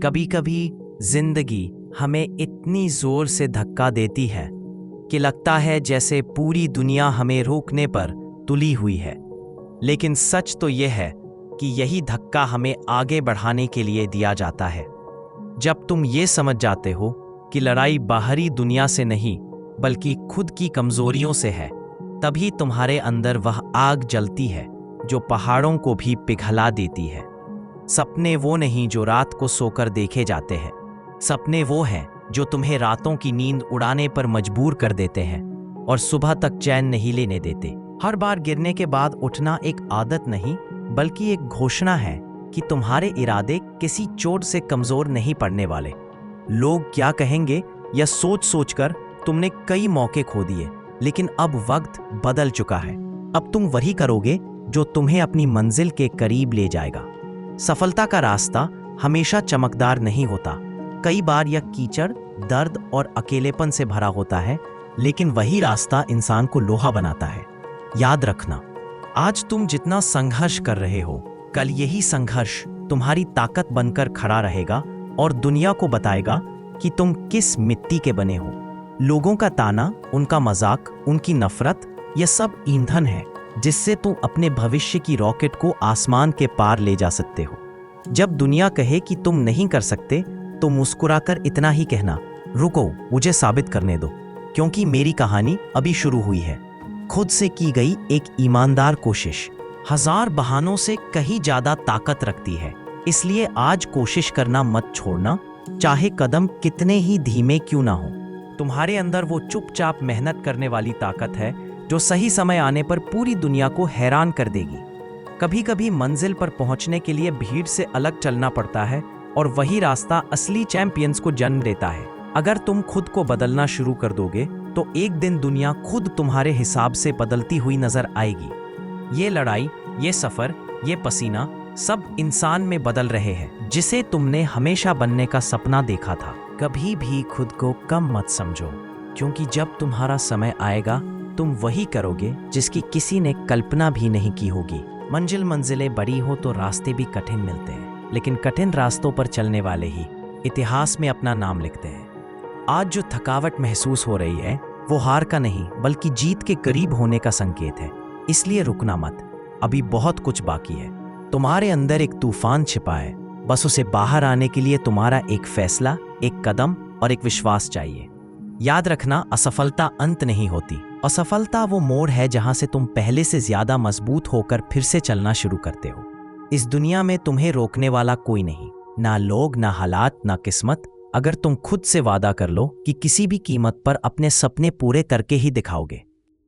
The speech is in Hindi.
कभी कभी जिंदगी हमें इतनी जोर से धक्का देती है कि लगता है जैसे पूरी दुनिया हमें रोकने पर तुली हुई है। लेकिन सच तो यह है कि यही धक्का हमें आगे बढ़ाने के लिए दिया जाता है। जब तुम ये समझ जाते हो कि लड़ाई बाहरी दुनिया से नहीं बल्कि खुद की कमजोरियों से है, तभी तुम्हारे अंदर वह आग जलती है जो पहाड़ों को भी पिघला देती है। सपने वो नहीं जो रात को सोकर देखे जाते हैं, सपने वो हैं जो तुम्हें रातों की नींद उड़ाने पर मजबूर कर देते हैं और सुबह तक चैन नहीं लेने देते। हर बार गिरने के बाद उठना एक आदत नहीं बल्कि एक घोषणा है कि तुम्हारे इरादे किसी चोट से कमजोर नहीं पड़ने वाले। लोग क्या कहेंगे यह सोच सोचकर तुमने कई मौके खो दिए, लेकिन अब वक्त बदल चुका है। अब तुम वही करोगे जो तुम्हें अपनी मंजिल के करीब ले जाएगा। सफलता का रास्ता हमेशा चमकदार नहीं होता। कई बार यह कीचड़, दर्द और अकेलेपन से भरा होता है, लेकिन वही रास्ता इंसान को लोहा बनाता है। याद रखना, आज तुम जितना संघर्ष कर रहे हो, कल यही संघर्ष तुम्हारी ताकत बनकर खड़ा रहेगा और दुनिया को बताएगा कि तुम किस मिट्टी के बने हो। लोगों का ताना, उनका मजाक, उनकी नफरत, यह सब ईंधन है जिससे तुम अपने भविष्य की रॉकेट को आसमान के पार ले जा सकते हो। जब दुनिया कहे कि तुम नहीं कर सकते, तो मुस्कुराकर इतना ही कहना, रुको, मुझे साबित करने दो, क्योंकि मेरी कहानी अभी शुरू हुई है। खुद से की गई एक ईमानदार कोशिश हजार बहानों से कहीं ज्यादा ताकत रखती है। इसलिए आज कोशिश करना मत छोड़ना, चाहे कदम कितने ही धीमे क्यों ना हो। तुम्हारे अंदर वो चुपचाप मेहनत करने वाली ताकत है जो सही समय आने पर पूरी दुनिया को हैरान कर देगी। कभी कभी मंजिल पर पहुंचने के लिए भीड़ से अलग चलना पड़ता है और वही रास्ता असली चैंपियंस को जन्म देता है। अगर तुम खुद को बदलना शुरू कर दोगे तो एक दिन दुनिया खुद तुम्हारे हिसाब से बदलती हुई नजर आएगी। ये लड़ाई, ये सफर, ये पसीना सब इंसान में बदल रहे हैं जिसे तुमने हमेशा बनने का सपना देखा था। कभी भी खुद को कम मत समझो, क्योंकि जब तुम्हारा समय आएगा तुम वही करोगे जिसकी किसी ने कल्पना भी नहीं की होगी। मंजिलें बड़ी हो तो रास्ते भी कठिन मिलते हैं, लेकिन कठिन रास्तों पर चलने वाले ही इतिहास में अपना नाम लिखते हैं। आज जो थकावट महसूस हो रही है वो हार का नहीं बल्कि जीत के करीब होने का संकेत है। इसलिए रुकना मत, अभी बहुत कुछ बाकी है। तुम्हारे अंदर एक तूफान छिपा है, बस उसे बाहर आने के लिए तुम्हारा एक फैसला, एक कदम और एक विश्वास चाहिए। याद रखना, असफलता अंत नहीं होती। असफलता वो मोड़ है जहां से तुम पहले से ज्यादा मजबूत होकर फिर से चलना शुरू करते हो। इस दुनिया में तुम्हें रोकने वाला कोई नहीं, ना लोग, ना हालात, ना किस्मत। अगर तुम खुद से वादा कर लो कि किसी भी कीमत पर अपने सपने पूरे करके ही दिखाओगे,